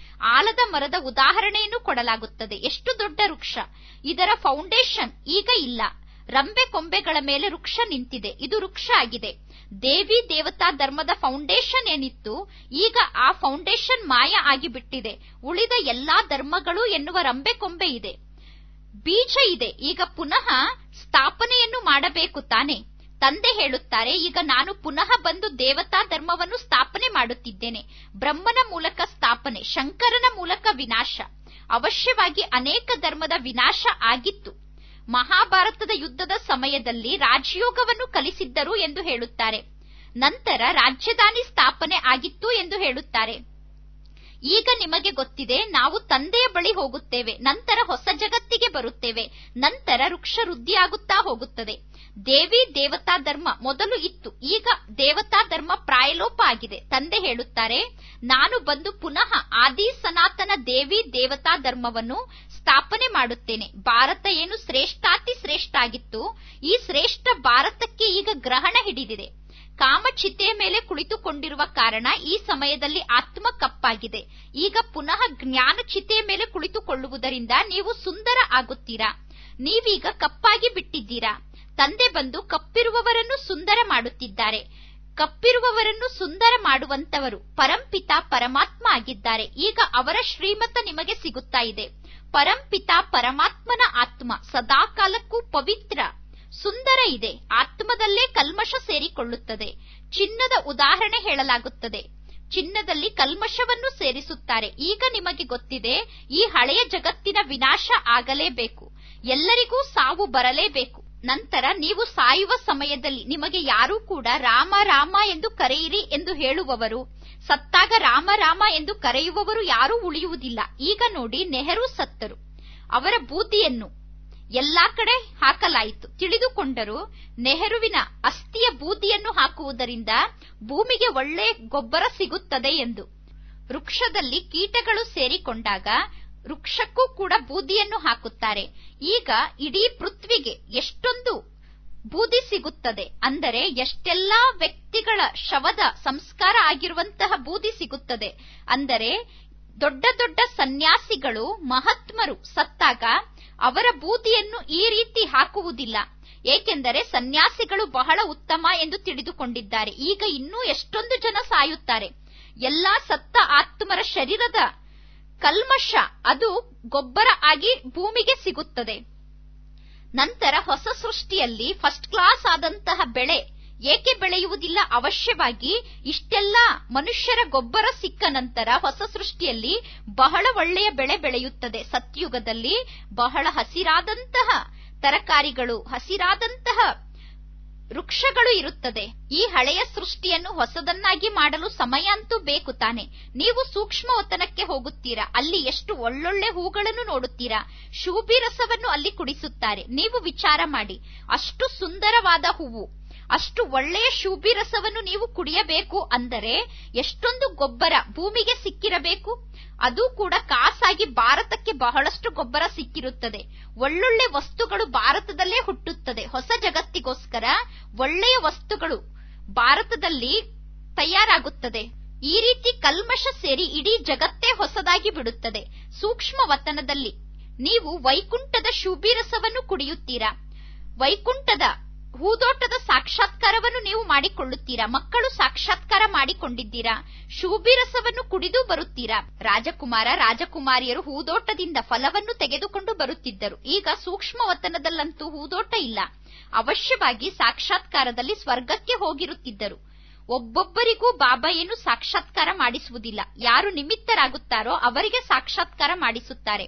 ಆಲದ ಮರದ ಉದಾಹರಣೆಯನ್ನು ಕೊಡಲಾಗುತ್ತದೆ. ಎಷ್ಟು ದೊಡ್ಡ ವೃಕ್ಷ, ಇದರ ಫೌಂಡೇಶನ್ ಈಗ ಇಲ್ಲ. ರಂಬೆ ಕೊಂಬೆಗಳ ಮೇಲೆ ವೃಕ್ಷ ನಿಂತಿದೆ. ಇದು ವೃಕ್ಷ ಆಗಿದೆ. ದೇವಿ ದೇವತಾ ಧರ್ಮದ ಫೌಂಡೇಶನ್ ಏನಿತ್ತು, ಈಗ ಆ ಫೌಂಡೇಶನ್ ಮಾಯ ಆಗಿಬಿಟ್ಟಿದೆ. ಉಳಿದ ಎಲ್ಲಾ ಧರ್ಮಗಳು ಎನ್ನುವ ರಂಬೆ ಕೊಂಬೆ ಇದೆ, ಬೀಜ ಇದೆ. ಈಗ ಪುನಃ ಸ್ಥಾಪನೆಯನ್ನು ಮಾಡಬೇಕು ತಾನೆ. ತಂದೆ ಹೇಳುತ್ತಾರೆ, ಈಗ ನಾನು ಪುನಃ ಬಂದು ದೇವತಾ ಧರ್ಮವನ್ನು ಸ್ಥಾಪನೆ ಮಾಡುತ್ತಿದ್ದೇನೆ. ಬ್ರಹ್ಮನ ಮೂಲಕ ಸ್ಥಾಪನೆ, ಶಂಕರನ ಮೂಲಕ ವಿನಾಶ. ಅವಶ್ಯವಾಗಿ ಅನೇಕ ಧರ್ಮದ ವಿನಾಶ ಆಗಿತ್ತು. ಮಹಾಭಾರತದ ಯುದ್ಧದ ಸಮಯದಲ್ಲಿ ರಾಜಯೋಗವನ್ನು ಕಲಿಸಿದ್ದರು ಎಂದು ಹೇಳುತ್ತಾರೆ. ನಂತರ ರಾಜಧಾನಿ ಸ್ಥಾಪನೆ ಆಗಿತ್ತು ಎಂದು ಹೇಳುತ್ತಾರೆ. ಈಗ ನಿಮಗೆ ಗೊತ್ತಿದೆ, ನಾವು ತಂದೆಯ ಬಳಿ ಹೋಗುತ್ತೇವೆ, ನಂತರ ಹೊಸ ಜಗತ್ತಿಗೆ ಬರುತ್ತೇವೆ, ನಂತರ ವೃಕ್ಷ ವೃದ್ಧಿಯಾಗುತ್ತಾ ಹೋಗುತ್ತದೆ. ದೇವಿ ದೇವತಾ ಧರ್ಮ ಮೊದಲು ಇತ್ತು, ಈಗ ದೇವತಾ ಧರ್ಮ ಪ್ರಾಯಲೋಪ ಆಗಿದೆ. ತಂದೆ ಹೇಳುತ್ತಾರೆ, ನಾನು ಬಂದು ಪುನಃ ಆದಿ ಸನಾತನ ದೇವಿ ದೇವತಾ ಧರ್ಮವನ್ನು ಸ್ಥಾಪನೆ ಮಾಡುತ್ತೇನೆ. ಭಾರತ ಏನು ಶ್ರೇಷ್ಠಾತಿ ಶ್ರೇಷ್ಠ ಆಗಿತ್ತು, ಈ ಶ್ರೇಷ್ಠ ಭಾರತಕ್ಕೆ ಈಗ ಗ್ರಹಣ ಹಿಡಿದಿದೆ. ಕಾಮಚಿತೆಯ ಮೇಲೆ ಕುಳಿತುಕೊಂಡಿರುವ ಕಾರಣ ಈ ಸಮಯದಲ್ಲಿ ಆತ್ಮ ಕಪ್ಪಾಗಿದೆ. ಈಗ ಪುನಃ ಜ್ಞಾನ ಚಿತೆಯ ಮೇಲೆ ಕುಳಿತುಕೊಳ್ಳುವುದರಿಂದ ನೀವು ಸುಂದರ ಆಗುತ್ತೀರಾ. ನೀವೀಗ ಕಪ್ಪಾಗಿ ಬಿಟ್ಟಿದ್ದೀರಾ. ತಂದೆ ಬಂದು ಕಪ್ಪಿರುವವರನ್ನು ಸುಂದರ ಮಾಡುತ್ತಿದ್ದಾರೆ. ಕಪ್ಪಿರುವವರನ್ನು ಸುಂದರ ಮಾಡುವಂತವರು ಪರಂಪಿತ ಪರಮಾತ್ಮ ಆಗಿದ್ದಾರೆ. ಈಗ ಅವರ ಶ್ರೀಮತ ನಿಮಗೆ ಸಿಗುತ್ತಾ ಇದೆ. ಪರಂಪಿತ ಪರಮಾತ್ಮನ ಆತ್ಮ ಸದಾ ಕಾಲಕ್ಕೂ ಪವಿತ್ರ ಸುಂದರ ಇದೆ. ಆತ್ಮದಲ್ಲೇ ಕಲ್ಮಶ ಸೇರಿಕೊಳ್ಳುತ್ತದೆ. ಚಿನ್ನದ ಉದಾಹರಣೆ ಹೇಳಲಾಗುತ್ತದೆ. ಚಿನ್ನದಲ್ಲಿ ಕಲ್ಮಶವನ್ನು ಸೇರಿಸುತ್ತಾರೆ. ಈಗ ನಿಮಗೆ ಗೊತ್ತಿದೆ, ಈ ಹಳೆಯ ಜಗತ್ತಿನ ವಿನಾಶ ಆಗಲೇಬೇಕು. ಎಲ್ಲರಿಗೂ ಸಾವು ಬರಲೇಬೇಕು. ನಂತರ ನೀವು ಸಾಯುವ ಸಮಯದಲ್ಲಿ ನಿಮಗೆ ಯಾರೂ ಕೂಡ ರಾಮ ರಾಮ ಎಂದು ಕರೆಯಿರಿ ಎಂದು ಹೇಳುವವರು, ಸತ್ತಾಗ ರಾಮ ರಾಮ ಎಂದು ಕರೆಯುವವರು ಯಾರೂ ಉಳಿಯುವುದಿಲ್ಲ. ಈಗ ನೋಡಿ, ನೆಹರು ಸತ್ತರು, ಅವರ ಬೂದಿಯನ್ನು ಎಲ್ಲಾ ಕಡೆ ಹಾಕಲಾಯಿತು. ತಿಳಿದುಕೊಂಡರು, ನೆಹರುವಿನ ಅಸ್ಥಿಯ ಬೂದಿಯನ್ನು ಹಾಕುವುದರಿಂದ ಭೂಮಿಗೆ ಒಳ್ಳೆ ಗೊಬ್ಬರ ಸಿಗುತ್ತದೆ ಎಂದು. ವೃಕ್ಷದಲ್ಲಿ ಕೀಟಗಳು ಸೇರಿಕೊಂಡಾಗ ವೃಕ್ಷಕ್ಕೂ ಕೂಡ ಬೂದಿಯನ್ನು ಹಾಕುತ್ತಾರೆ. ಈಗ ಇಡೀ ಪೃಥ್ವಿಗೆ ಎಷ್ಟೊಂದು ಬೂದಿ ಸಿಗುತ್ತದೆ ಅಂದರೆ, ಎಷ್ಟೆಲ್ಲಾ ವ್ಯಕ್ತಿಗಳ ಶವದ ಸಂಸ್ಕಾರ ಆಗಿರುವಂತಹ ಬೂದಿ ಸಿಗುತ್ತದೆ. ಅಂದರೆ ದೊಡ್ಡ ದೊಡ್ಡ ಸನ್ಯಾಸಿಗಳು ಮಹಾತ್ಮರು ಸತ್ತಾಗ ಅವರ ಬೂದಿಯನ್ನು ಈ ರೀತಿ ಹಾಕುವುದಿಲ್ಲ, ಏಕೆಂದರೆ ಸನ್ಯಾಸಿಗಳು ಬಹಳ ಉತ್ತಮ ಎಂದು ತಿಳಿದುಕೊಂಡಿದ್ದಾರೆ. ಈಗ ಇನ್ನೂ ಎಷ್ಟೊಂದು ಜನ ಸಾಯುತ್ತಾರೆ. ಎಲ್ಲಾ ಸತ್ತ ಆತ್ಮರ ಶರೀರದ ಕಲ್ಮಶ ಅದು ಗೊಬ್ಬರ ಆಗಿ ಭೂಮಿಗೆ ಸಿಗುತ್ತದೆ. ನಂತರ ಹೊಸ ಸೃಷ್ಟಿಯಲ್ಲಿ ಫಸ್ಟ್ ಕ್ಲಾಸ್ ಆದಂತಹ ಬೆಳೆ ಏಕೆ ಬೆಳೆಯುವುದಿಲ್ಲ? ಅವಶ್ಯವಾಗಿ ಇಷ್ಟೆಲ್ಲ ಮನುಷ್ಯರ ಗೊಬ್ಬರ ಸಿಕ್ಕ ನಂತರ ಹೊಸ ಸೃಷ್ಟಿಯಲ್ಲಿ ಬಹಳ ಒಳ್ಳೆಯ ಬೆಳೆ ಬೆಳೆಯುತ್ತದೆ. ಸತ್ಯುಗದಲ್ಲಿ ಬಹಳ ಹಸಿರಾದಂತಹ ತರಕಾರಿಗಳು, ಹಸಿರಾದಂತಹ ವೃಕ್ಷಗಳು ಇರುತ್ತದೆ. ಈ ಹಳೆಯ ಸೃಷ್ಟಿಯನ್ನು ಹೊಸದನ್ನಾಗಿ ಮಾಡಲು ಸಮಯ ಅಂತೂ ಬೇಕು ತಾನೆ. ನೀವು ಸೂಕ್ಷ್ಮ ವತನಕ್ಕೆ ಹೋಗುತ್ತೀರಾ, ಅಲ್ಲಿ ಎಷ್ಟು ಒಳ್ಳೊಳ್ಳೆ ಹೂಗಳನ್ನು ನೋಡುತ್ತೀರಾ. ಶೂಬಿ ರಸವನ್ನು ಅಲ್ಲಿ ಕುಡಿಸುತ್ತಾರೆ. ನೀವು ವಿಚಾರ ಮಾಡಿ, ಅಷ್ಟು ಸುಂದರವಾದ ಹೂವು, ಅಷ್ಟು ಒಳ್ಳೆಯ ಶೂಬಿ ರಸವನ್ನು ನೀವು ಕುಡಿಯಬೇಕು ಅಂದರೆ ಎಷ್ಟೊಂದು ಗೊಬ್ಬರ ಭೂಮಿಗೆ ಸಿಕ್ಕಿರಬೇಕು. ಅದು ಕೂಡ ಕಾಸಾಗಿ ಭಾರತಕ್ಕೆ ಬಹಳಷ್ಟು ಗೊಬ್ಬರ ಸಿಕ್ಕಿರುತ್ತದೆ. ಒಳ್ಳೊಳ್ಳೆ ವಸ್ತುಗಳು ಭಾರತದಲ್ಲೇ ಹುಟ್ಟುತ್ತದೆ. ಹೊಸ ಜಗತ್ತಿಗೋಸ್ಕರ ಒಳ್ಳೆಯ ವಸ್ತುಗಳು ಭಾರತದಲ್ಲಿ ತಯಾರಾಗುತ್ತದೆ. ಈ ರೀತಿ ಕಲ್ಮಶ ಸೇರಿ ಇಡೀ ಜಗತ್ತೇ ಹೊಸದಾಗಿ ಬಿಡುತ್ತದೆ. ಸೂಕ್ಷ್ಮ ವತನದಲ್ಲಿ ನೀವು ವೈಕುಂಠದ ಶೂಬಿ ರಸವನ್ನು ಕುಡಿಯುತ್ತೀರಾ. ವೈಕುಂಠದ ಹೂದೋಟದ ಸಾಕ್ಷಾತ್ಕಾರವನ್ನು ನೀವು ಮಾಡಿಕೊಳ್ಳುತ್ತೀರಾ. ಮಕ್ಕಳು ಸಾಕ್ಷಾತ್ಕಾರ ಮಾಡಿಕೊಂಡಿದ್ದೀರಾ. ಶೂಬಿ ರಸವನ್ನು ಕುಡಿದು ಬರುತ್ತೀರಾ. ರಾಜಕುಮಾರ ರಾಜಕುಮಾರಿಯರು ಹೂದೋಟದಿಂದ ಫಲವನ್ನು ತೆಗೆದುಕೊಂಡು ಬರುತ್ತಿದ್ದರು. ಈಗ ಸೂಕ್ಷ್ಮ ವತನದಲ್ಲಂತೂ ಹೂದೋಟ ಇಲ್ಲ. ಅವಶ್ಯವಾಗಿ ಸಾಕ್ಷಾತ್ಕಾರದಲ್ಲಿ ಸ್ವರ್ಗಕ್ಕೆ ಹೋಗಿರುತ್ತಿದ್ದರು. ಒಬ್ಬೊಬ್ಬರಿಗೂ ಬಾಬಾ ಏನು ಸಾಕ್ಷಾತ್ಕಾರ ಮಾಡಿಸುವುದಿಲ್ಲ. ಯಾರು ನಿಮಿತ್ತರಾಗುತ್ತಾರೋ ಅವರಿಗೆ ಸಾಕ್ಷಾತ್ಕಾರ ಮಾಡಿಸುತ್ತಾರೆ.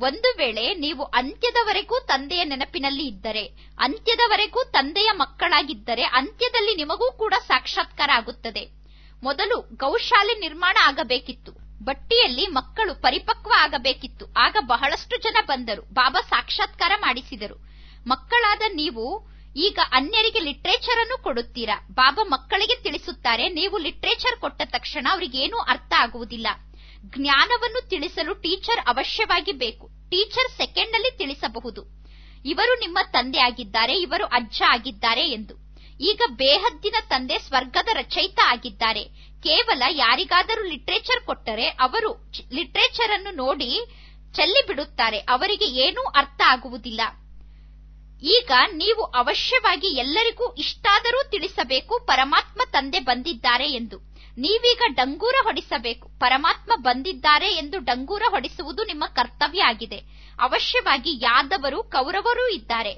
ಒಂದು ವೇಳೆ ನೀವು ಅಂತ್ಯದವರೆಗೂ ತಂದೆಯ ನೆನಪಿನಲ್ಲಿ ಇದ್ದರೆ, ಅಂತ್ಯದವರೆಗೂ ತಂದೆಯ ಮಕ್ಕಳಾಗಿದ್ದರೆ, ಅಂತ್ಯದಲ್ಲಿ ನಿಮಗೂ ಕೂಡ ಸಾಕ್ಷಾತ್ಕಾರ ಆಗುತ್ತದೆ. ಮೊದಲು ಗೌಶಾಲೆ ನಿರ್ಮಾಣ ಆಗಬೇಕಿತ್ತು. ಬಟ್ಟಿಯಲ್ಲಿ ಮಕ್ಕಳು ಪರಿಪಕ್ವ ಆಗಬೇಕಿತ್ತು. ಆಗ ಬಹಳಷ್ಟು ಜನ ಬಂದರು, ಬಾಬಾ ಸಾಕ್ಷಾತ್ಕಾರ ಮಾಡಿಸಿದರು. ಮಕ್ಕಳಾದ ನೀವು ಈಗ ಅನ್ಯರಿಗೆ ಲಿಟ್ರೇಚರ್ ಅನ್ನು ಕೊಡುತ್ತೀರಾ. ಬಾಬಾ ಮಕ್ಕಳಿಗೆ ತಿಳಿಸುತ್ತಾರೆ, ನೀವು ಲಿಟ್ರೇಚರ್ ಕೊಟ್ಟ ತಕ್ಷಣ ಅವರಿಗೇನೂ ಅರ್ಥ ಆಗುವುದಿಲ್ಲ. ಜ್ಞಾನವನ್ನು ತಿಳಿಸಲು ಟೀಚರ್ ಅವಶ್ಯವಾಗಿ ಬೇಕು. ಟೀಚರ್ ಸೆಕೆಂಡ್ ಅಲ್ಲಿ ತಿಳಿಸಬಹುದು, ಇವರು ನಿಮ್ಮ ತಂದೆ ಆಗಿದ್ದಾರೆ, ಇವರು ಅಜ್ಜ ಆಗಿದ್ದಾರೆ ಎಂದು. ಈಗ ಬೇಹದ್ದಿನ ತಂದೆ ಸ್ವರ್ಗದ ರಚಯಿತ ಆಗಿದ್ದಾರೆ. ಕೇವಲ ಯಾರಿಗಾದರೂ ಲಿಟ್ರೇಚರ್ ಕೊಟ್ಟರೆ ಅವರು ಲಿಟ್ರೇಚರ್ ಅನ್ನು ನೋಡಿ ಚೆಲ್ಲಿ ಬಿಡುತ್ತಾರೆ. ಅವರಿಗೆ ಏನೂ ಅರ್ಥ ಆಗುವುದಿಲ್ಲ. ಈಗ ನೀವು ಅವಶ್ಯವಾಗಿ ಎಲ್ಲರಿಗೂ ಇಷ್ಟಾದರೂ ತಿಳಿಸಬೇಕು ಪರಮಾತ್ಮ ತಂದೆ ಬಂದಿದ್ದಾರೆ ಎಂದು. ನೀವೀಗ ಡಂಗೂರ ಹೊಡಿಸಬೇಕು. ಪರಮಾತ್ಮ ಬಂದಿದ್ದಾರೆ ಎಂದು ಡಂಗೂರ ಹೊಡಿಸುವುದು ನಿಮ್ಮ ಕರ್ತವ್ಯ ಆಗಿದೆ. ಅವಶ್ಯವಾಗಿ ಯಾದವರು ಕೌರವರು ಇದ್ದಾರೆ.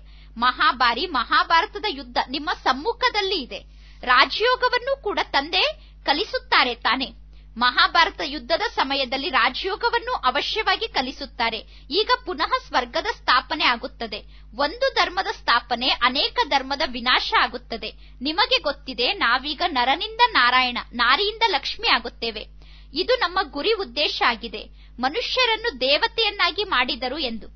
ಮಹಾಭಾರತದ ಯುದ್ಧ ನಿಮ್ಮ ಸಮ್ಮುಖದಲ್ಲಿ ಇದೆ. ರಾಜಯೋಗವನ್ನು ಕೂಡ ತಂದೆ ಕಲಿಸುತ್ತಾರೆ ತಾನೆ. ಮಹಾಭಾರತ ಯುದ್ಧದ ಸಮಯದಲ್ಲಿ ರಾಜಯೋಗವನ್ನು ಅವಶ್ಯವಾಗಿ ಕಲಿಸುತ್ತಾರೆ. ಈಗ ಪುನಃ ಸ್ವರ್ಗದ ಸ್ಥಾಪನೆ ಆಗುತ್ತದೆ. ಒಂದು ಧರ್ಮದ ಸ್ಥಾಪನೆ, ಅನೇಕ ಧರ್ಮದ ವಿನಾಶ ಆಗುತ್ತದೆ. ನಿಮಗೆ ಗೊತ್ತಿದೆ, ನಾವೀಗ ನರನಿಂದ ನಾರಾಯಣ, ನಾರಿಯಿಂದ ಲಕ್ಷ್ಮಿ ಆಗುತ್ತೇವೆ. ಇದು ನಮ್ಮ ಗುರಿ ಉದ್ದೇಶ ಆಗಿದೆ. ಮನುಷ್ಯರನ್ನು ದೇವತೆಯನ್ನಾಗಿ ಮಾಡಿದರು ಎಂದು.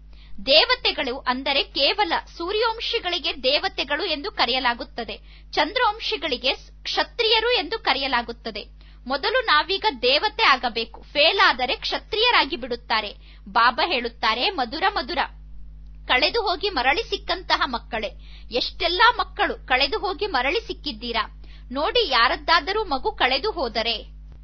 ದೇವತೆಗಳು ಅಂದರೆ ಕೇವಲ ಸೂರ್ಯವಂಶಿಗಳಿಗೆ ದೇವತೆಗಳು ಎಂದು ಕರೆಯಲಾಗುತ್ತದೆ. ಚಂದ್ರವಂಶಿಗಳಿಗೆ ಕ್ಷತ್ರಿಯರು ಎಂದು ಕರೆಯಲಾಗುತ್ತದೆ. ಮೊದಲು ನಾವೀಗ ದೇವತೆ ಆಗಬೇಕು. ಫೇಲ್ ಆದರೆ ಕ್ಷತ್ರಿಯರಾಗಿ ಬಿಡುತ್ತಾರೆ. ಬಾಬಾ ಹೇಳುತ್ತಾರೆ, ಮಧುರ ಕಳೆದು ಹೋಗಿ ಮರಳಿ ಸಿಕ್ಕಂತಹ ಮಕ್ಕಳೇ, ಎಷ್ಟೆಲ್ಲಾ ಮಕ್ಕಳು ಕಳೆದು ಹೋಗಿ ಮರಳಿ ಸಿಕ್ಕಿದ್ದೀರಾ ನೋಡಿ. ಯಾರದ್ದಾದರೂ ಮಗು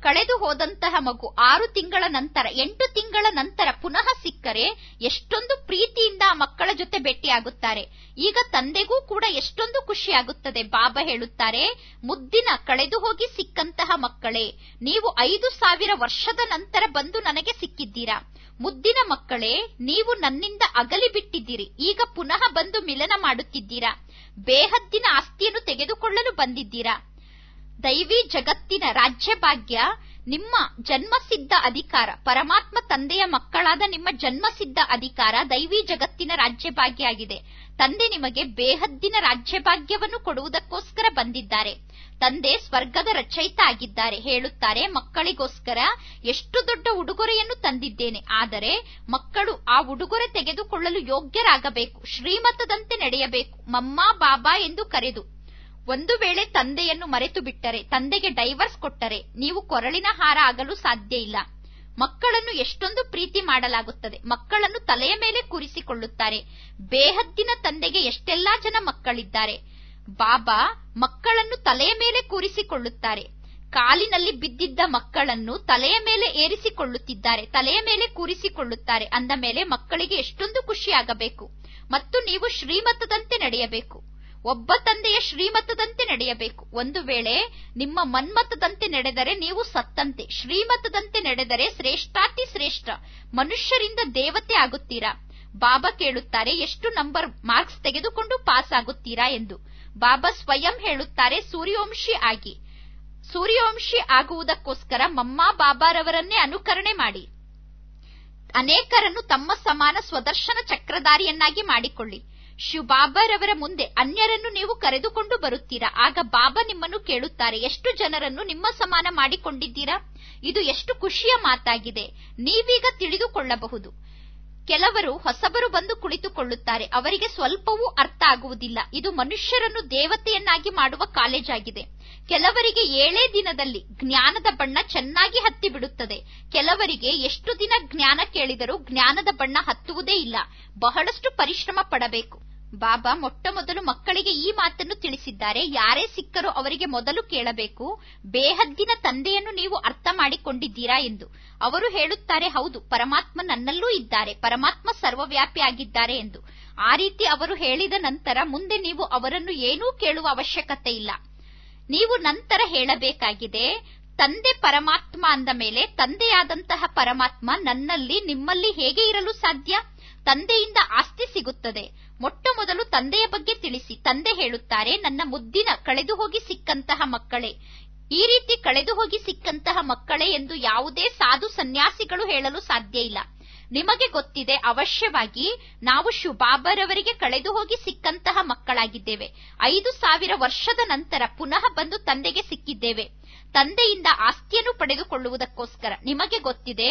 ಕಳೆದು ಹೋದಂತಹ ಮಗು 6 ತಿಂಗಳ ನಂತರ 8 ತಿಂಗಳ ನಂತರ ಪುನಃ ಸಿಕ್ಕರೆ ಎಷ್ಟೊಂದು ಪ್ರೀತಿಯಿಂದ ಆ ಮಕ್ಕಳ ಜೊತೆ ಭೇಟಿಯಾಗುತ್ತಾರೆ. ಈಗ ತಂದೆಗೂ ಕೂಡ ಎಷ್ಟೊಂದು ಖುಷಿಯಾಗುತ್ತದೆ. ಬಾಬಾ ಹೇಳುತ್ತಾರೆ, ಮುದ್ದಿನ ಕಳೆದು ಹೋಗಿ ಸಿಕ್ಕಂತಹ ಮಕ್ಕಳೇ, ನೀವು 5000 ವರ್ಷದ ನಂತರ ಬಂದು ನನಗೆ ಸಿಕ್ಕಿದ್ದೀರಾ. ಮುದ್ದಿನ ಮಕ್ಕಳೇ, ನೀವು ನನ್ನಿಂದ ಅಗಲಿ ಬಿಟ್ಟಿದ್ದೀರಿ. ಈಗ ಪುನಃ ಬಂದು ಮಿಲನ ಮಾಡುತ್ತಿದ್ದೀರಾ. ಬೇಹದ್ದಿನ ಆಸ್ತಿಯನ್ನು ತೆಗೆದುಕೊಳ್ಳಲು ಬಂದಿದ್ದೀರಾ. ದೈವಿ ಜಗತ್ತಿನ ರಾಜ್ಯಭಾಗ್ಯ ನಿಮ್ಮ ಜನ್ಮಸಿದ್ಧ ಅಧಿಕಾರ. ಪರಮಾತ್ಮ ತಂದೆಯ ಮಕ್ಕಳಾದ ನಿಮ್ಮ ಜನ್ಮಸಿದ್ಧ ಅಧಿಕಾರ ದೈವಿ ಜಗತ್ತಿನ ರಾಜ್ಯಭಾಗ್ಯ ಆಗಿದೆ. ತಂದೆ ನಿಮಗೆ ಬೇಹದ್ದಿನ ರಾಜ್ಯಭಾಗ್ಯವನ್ನು ಕೊಡುವುದಕ್ಕೋಸ್ಕರ ಬಂದಿದ್ದಾರೆ. ತಂದೆ ಸ್ವರ್ಗದ ರಚಯಿತ ಆಗಿದ್ದಾರೆ. ಹೇಳುತ್ತಾರೆ, ಮಕ್ಕಳಿಗೋಸ್ಕರ ಎಷ್ಟು ದೊಡ್ಡ ಉಡುಗೊರೆಯನ್ನು ತಂದಿದ್ದೇನೆ. ಆದರೆ ಮಕ್ಕಳು ಆ ಉಡುಗೊರೆ ತೆಗೆದುಕೊಳ್ಳಲು ಯೋಗ್ಯರಾಗಬೇಕು. ಶ್ರೀಮತದಂತೆ ನಡೆಯಬೇಕು. ಮಮ್ಮಾ ಬಾಬಾ ಎಂದು ಕರೆದು. ಒಂದು ವೇಳೆ ತಂದೆಯನ್ನು ಮರೆತು ಬಿಟ್ಟರೆ, ತಂದೆಗೆ ಡೈವರ್ಸ್ ಕೊಟ್ಟರೆ ನೀವು ಕೊರಳಿನ ಹಾರ ಆಗಲು ಸಾಧ್ಯ ಇಲ್ಲ. ಮಕ್ಕಳನ್ನು ಎಷ್ಟೊಂದು ಪ್ರೀತಿ ಮಾಡಲಾಗುತ್ತದೆ. ಮಕ್ಕಳನ್ನು ತಲೆಯ ಮೇಲೆ ಕೂರಿಸಿಕೊಳ್ಳುತ್ತಾರೆ. ಬೇಹದ್ದಿನ ತಂದೆಗೆ ಎಷ್ಟೆಲ್ಲಾ ಜನ ಮಕ್ಕಳಿದ್ದಾರೆ. ಬಾಬಾ ಮಕ್ಕಳನ್ನು ತಲೆಯ ಮೇಲೆ ಕೂರಿಸಿಕೊಳ್ಳುತ್ತಾರೆ. ಕಾಲಿನಲ್ಲಿ ಬಿದ್ದಿದ್ದ ಮಕ್ಕಳನ್ನು ತಲೆಯ ಮೇಲೆ ಏರಿಸಿಕೊಳ್ಳುತ್ತಿದ್ದಾರೆ, ತಲೆಯ ಮೇಲೆ ಕೂರಿಸಿಕೊಳ್ಳುತ್ತಾರೆ. ಅಂದ ಮೇಲೆ ಮಕ್ಕಳಿಗೆ ಎಷ್ಟೊಂದು ಖುಷಿಯಾಗಬೇಕು. ಮತ್ತು ನೀವು ಶ್ರೀಮತದಂತೆ ನಡೆಯಬೇಕು. ಒಬ್ಬ ತಂದೆಯ ಶ್ರೀಮತದಂತೆ ನಡೆಯಬೇಕು. ಒಂದು ವೇಳೆ ನಿಮ್ಮ ಮನ್ಮತದಂತೆ ನಡೆದರೆ ನೀವು ಸತ್ತಂತೆ. ಶ್ರೀಮತದಂತೆ ನಡೆದರೆ ಶ್ರೇಷ್ಠಾತಿ ಶ್ರೇಷ್ಠ ಮನುಷ್ಯರಿಂದ ದೇವತೆ ಆಗುತ್ತೀರಾ. ಬಾಬಾ ಕೇಳುತ್ತಾರೆ, ಎಷ್ಟು ನಂಬರ್ ಮಾರ್ಕ್ಸ್ ತೆಗೆದುಕೊಂಡು ಪಾಸ್ ಆಗುತ್ತೀರಾ ಎಂದು. ಬಾಬಾ ಸ್ವಯಂ ಹೇಳುತ್ತಾರೆ, ಸೂರ್ಯವಂಶಿ ಆಗುವುದಕ್ಕೋಸ್ಕರ ಮಮ್ಮಾ ಬಾಬಾರವರನ್ನೇ ಅನುಕರಣೆ ಮಾಡಿ. ಅನೇಕರನ್ನು ತಮ್ಮ ಸಮಾನ ಸ್ವದರ್ಶನ ಚಕ್ರಧಾರಿಯನ್ನಾಗಿ ಮಾಡಿಕೊಳ್ಳಿ. ಶಿವಬಾಬಾರವರ ಮುಂದೆ ಅನ್ಯರನ್ನು ನೀವು ಕರೆದುಕೊಂಡು ಬರುತ್ತೀರಾ. ಆಗ ಬಾಬಾ ನಿಮ್ಮನ್ನು ಕೇಳುತ್ತಾರೆ, ಎಷ್ಟು ಜನರನ್ನು ನಿಮ್ಮ ಸಮಾನ ಮಾಡಿಕೊಂಡಿದ್ದೀರಾ. ಇದು ಎಷ್ಟು ಖುಷಿಯ ಮಾತಾಗಿದೆ. ನೀವೀಗ ತಿಳಿದುಕೊಳ್ಳಬಹುದು. ಕೆಲವರು ಹೊಸಬರು ಬಂದು ಕುಳಿತುಕೊಳ್ಳುತ್ತಾರೆ. ಅವರಿಗೆ ಸ್ವಲ್ಪವೂ ಅರ್ಥ ಆಗುವುದಿಲ್ಲ. ಇದು ಮನುಷ್ಯರನ್ನು ದೇವತೆಯನ್ನಾಗಿ ಮಾಡುವ ಕಾಲೇಜ್ ಆಗಿದೆ. ಕೆಲವರಿಗೆ 7 ದಿನದಲ್ಲಿ ಜ್ಞಾನದ ಬಣ್ಣ ಚೆನ್ನಾಗಿ ಹತ್ತಿ ಬಿಡುತ್ತದೆ. ಕೆಲವರಿಗೆ ಎಷ್ಟು ದಿನ ಜ್ಞಾನ ಕೇಳಿದರೂ ಜ್ಞಾನದ ಬಣ್ಣ ಹತ್ತುವುದೇ ಇಲ್ಲ. ಬಹಳಷ್ಟು ಪರಿಶ್ರಮ ಪಡಬೇಕು. ಬಾಬಾ ಮೊಟ್ಟಮೊದಲು ಮಕ್ಕಳಿಗೆ ಈ ಮಾತನ್ನು ತಿಳಿಸಿದ್ದಾರೆ. ಯಾರೇ ಸಿಕ್ಕರೂ ಅವರಿಗೆ ಮೊದಲು ಕೇಳಬೇಕು, ಬೇಹದ್ದಿನ ತಂದೆಯನ್ನು ನೀವು ಅರ್ಥ ಮಾಡಿಕೊಂಡಿದ್ದೀರಾ ಎಂದು. ಅವರು ಹೇಳುತ್ತಾರೆ, ಹೌದು, ಪರಮಾತ್ಮ ನನ್ನಲ್ಲೂ ಇದ್ದಾರೆ, ಪರಮಾತ್ಮ ಸರ್ವವ್ಯಾಪಿ ಆಗಿದ್ದಾರೆ ಎಂದು. ಆ ರೀತಿ ಅವರು ಹೇಳಿದ ನಂತರ ಮುಂದೆ ನೀವು ಅವರನ್ನು ಏನೂ ಕೇಳುವ ಅವಶ್ಯಕತೆ ಇಲ್ಲ. ನೀವು ನಂತರ ಹೇಳಬೇಕಾಗಿದೆ, ತಂದೆ ಪರಮಾತ್ಮ ಅಂದ ಮೇಲೆ ತಂದೆಯಾದಂತಹ ಪರಮಾತ್ಮ ನನ್ನಲ್ಲಿ ನಿಮ್ಮಲ್ಲಿ ಹೇಗೆ ಇರಲು ಸಾಧ್ಯ. ತಂದೆಯಿಂದ ಆಸ್ತಿ ಸಿಗುತ್ತದೆ. ಮೊಟ್ಟಮೊದಲು ತಂದೆಯ ಬಗ್ಗೆ ತಿಳಿಸಿ. ತಂದೆ ಹೇಳುತ್ತಾರೆ, ನನ್ನ ಮುದ್ದಿನ ಕಳೆದು ಹೋಗಿ ಸಿಕ್ಕಂತಹ ಮಕ್ಕಳೇ, ಈ ರೀತಿ ಕಳೆದು ಹೋಗಿ ಸಿಕ್ಕಂತಹ ಮಕ್ಕಳೇ ಎಂದು ಯಾವುದೇ ಸಾಧು ಸನ್ಯಾಸಿಗಳು ಹೇಳಲು ಸಾಧ್ಯ ಇಲ್ಲ. ನಿಮಗೆ ಗೊತ್ತಿದೆ, ಅವಶ್ಯವಾಗಿ ನಾವು ಶಿವಬಾಬಾರವರಿಗೆ ಕಳೆದು ಹೋಗಿ ಸಿಕ್ಕಂತಹ ಮಕ್ಕಳಾಗಿದ್ದೇವೆ. 5000 ವರ್ಷದ ನಂತರ ಪುನಃ ಬಂದು ತಂದೆಗೆ ಸಿಕ್ಕಿದ್ದೇವೆ. ತಂದೆಯಿಂದ ಆಸ್ತಿಯನ್ನು ಪಡೆದುಕೊಳ್ಳುವುದಕ್ಕೋಸ್ಕರ. ನಿಮಗೆ ಗೊತ್ತಿದೆ,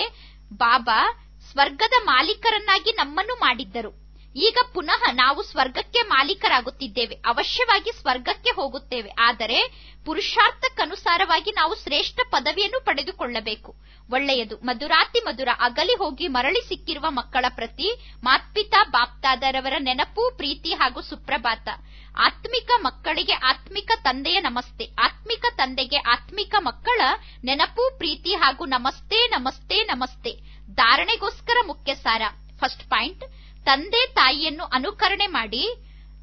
ಬಾಬಾ ಸ್ವರ್ಗದ ಮಾಲೀಕರನ್ನಾಗಿ ನಮ್ಮನ್ನು ಮಾಡಿದ್ದರು. ಈಗ ಪುನಃ ನಾವು ಸ್ವರ್ಗಕ್ಕೆ ಮಾಲೀಕರಾಗುತ್ತಿದ್ದೇವೆ. ಅವಶ್ಯವಾಗಿ ಸ್ವರ್ಗಕ್ಕೆ ಹೋಗುತ್ತೇವೆ. ಆದರೆ ಪುರುಷಾರ್ಥಕ್ಕನುಸಾರವಾಗಿ ನಾವು ಶ್ರೇಷ್ಠ ಪದವಿಯನ್ನು ಪಡೆದುಕೊಳ್ಳಬೇಕು. ಒಳ್ಳೆಯದು. ಮಧುರಾತಿ ಮಧುರ ಅಗಲಿ ಹೋಗಿ ಮರಳಿ ಸಿಕ್ಕಿರುವ ಮಕ್ಕಳ ಪ್ರತಿ ಮಾತ್ಪಿತಾ ಬಾಪ್ತಾದರವರ ನೆನಪು, ಪ್ರೀತಿ ಹಾಗೂ ಸುಪ್ರಭಾತ. ಆತ್ಮಿಕ ಮಕ್ಕಳಿಗೆ ಆತ್ಮಿಕ ತಂದೆಯ ನಮಸ್ತೆ. ಆತ್ಮಿಕ ತಂದೆಗೆ ಆತ್ಮಿಕ ಮಕ್ಕಳ ನೆನಪು, ಪ್ರೀತಿ ಹಾಗೂ ನಮಸ್ತೆ ನಮಸ್ತೆ ನಮಸ್ತೆ. ಧಾರಣೆಗೋಸ್ಕರ ಮುಖ್ಯ ಸಾರ. ಫಸ್ಟ್ ಪಾಯಿಂಟ್, ತಂದೆ ತಾಯಿಯನ್ನು ಅನುಕರಣೆ ಮಾಡಿ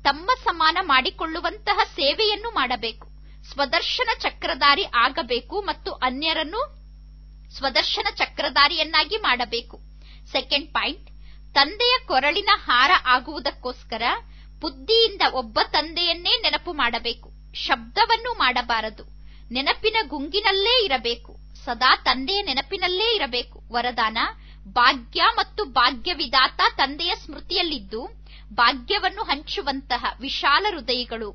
ತಮ್ಮ ಸಮಾನ ಮಾಡಿಕೊಳ್ಳುವಂತಹ ಸೇವೆಯನ್ನು ಮಾಡಬೇಕು. ಸ್ವದರ್ಶನ ಚಕ್ರಧಾರಿ ಆಗಬೇಕು ಮತ್ತು ಅನ್ಯರನ್ನು ಸ್ವದರ್ಶನ ಚಕ್ರಧಾರಿಯನ್ನಾಗಿ ಮಾಡಬೇಕು. ಸೆಕೆಂಡ್ ಪಾಯಿಂಟ್, ತಂದೆಯ ಕೊರಳಿನ ಹಾರ ಆಗುವುದಕ್ಕೋಸ್ಕರ ಬುದ್ಧಿಯಿಂದ ಒಬ್ಬ ತಂದೆಯನ್ನೇ ನೆನಪು ಮಾಡಬೇಕು. ಶಬ್ದವನ್ನು ಮಾಡಬಾರದು. ನೆನಪಿನ ಗುಂಗಿನಲ್ಲೇ ಇರಬೇಕು. ಸದಾ ತಂದೆಯ ನೆನಪಿನಲ್ಲೇ ಇರಬೇಕು. ವರದಾನ: ಭಾಗ್ಯ ಮತ್ತು ಭಾಗ್ಯವಿದಾತ ತಂದೆಯ ಸ್ಮೃತಿಯಲ್ಲಿದ್ದು ಭಾಗ್ಯವನ್ನು ಹಂಚುವಂತಹ ವಿಶಾಲ ಹೃದಯಿಗಳು,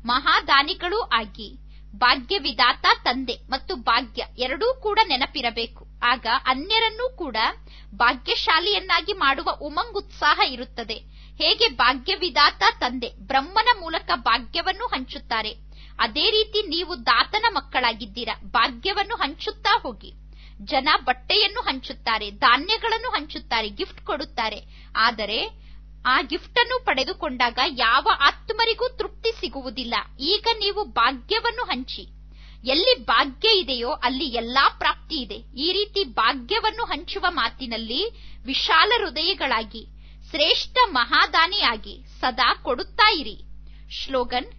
ಮಹಾದಾನಿಗಳೂ ಆಗಿ ಭಾಗ್ಯವಿದಾತ ತಂದೆ ಮತ್ತು ಭಾಗ್ಯ ಎರಡೂ ಕೂಡ ನೆನಪಿರಬೇಕು. ಆಗ ಅನ್ಯರನ್ನೂ ಕೂಡ ಭಾಗ್ಯಶಾಲಿಯನ್ನಾಗಿ ಮಾಡುವ ಉಮಂಗುತ್ಸಾಹ ಇರುತ್ತದೆ. ಹೇಗೆ ಭಾಗ್ಯವಿದಾತ ತಂದೆ ಬ್ರಹ್ಮನ ಮೂಲಕ ಭಾಗ್ಯವನ್ನು ಹಂಚುತ್ತಾರೆ, ಅದೇ ರೀತಿ ನೀವು ದಾತನ ಮಕ್ಕಳಾಗಿದ್ದೀರಾ. ಭಾಗ್ಯವನ್ನು ಹಂಚುತ್ತಾ ಹೋಗಿ. ಜನ ಬಟ್ಟೆಯನ್ನು ಹಂಚುತ್ತಾರೆ, ಧಾನ್ಯಗಳನ್ನು ಹಂಚುತ್ತಾರೆ, ಗಿಫ್ಟ್ ಕೊಡುತ್ತಾರೆ. ಆದರೆ ಆ ಗಿಫ್ಟ್ ಅನ್ನು ಪಡೆದುಕೊಂಡಾಗ ಯಾವ ಆತ್ಮರಿಗೂ ತೃಪ್ತಿ ಸಿಗುವುದಿಲ್ಲ. ಈಗ ನೀವು ಭಾಗ್ಯವನ್ನು ಹಂಚಿ. ಎಲ್ಲಿ ಭಾಗ್ಯ ಇದೆಯೋ ಅಲ್ಲಿ ಎಲ್ಲಾ ಪ್ರಾಪ್ತಿ ಇದೆ. ಈ ರೀತಿ ಭಾಗ್ಯವನ್ನು ಹಂಚುವ ಮಾತಿನಲ್ಲಿ ವಿಶಾಲ ಹೃದಯಗಳಾಗಿ, ಶ್ರೇಷ್ಠ ಮಹಾದಾನಿಯಾಗಿ ಸದಾ ಕೊಡುತ್ತಾ ಇರಿ. ಶ್ಲೋಗನ್: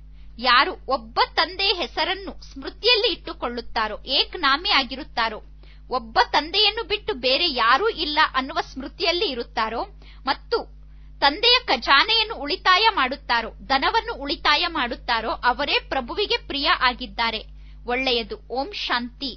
ಯಾರು ಒಬ್ಬ ತಂದೆಯ ಹೆಸರನ್ನು ಸ್ಮೃತಿಯಲ್ಲಿ ಇಟ್ಟುಕೊಳ್ಳುತ್ತಾರೋ, ಏಕನಾಮಿ ಆಗಿರುತ್ತಾರೋ, ಒಬ್ಬ ತಂದೆಯನ್ನು ಬಿಟ್ಟು ಬೇರೆ ಯಾರೂ ಇಲ್ಲ ಅನ್ನುವ ಸ್ಮೃತಿಯಲ್ಲಿ ಇರುತ್ತಾರೋ ಮತ್ತು ತಂದೆಯ ಖಜಾನೆಯನ್ನು ಉಳಿತಾಯ ಮಾಡುತ್ತಾರೋ, ಧನವನ್ನು ಉಳಿತಾಯ ಮಾಡುತ್ತಾರೋ, ಅವರೇ ಪ್ರಭುವಿಗೆ ಪ್ರಿಯ ಆಗಿದ್ದಾರೆ. ಒಳ್ಳೆಯದು. ಓಂ ಶಾಂತಿ.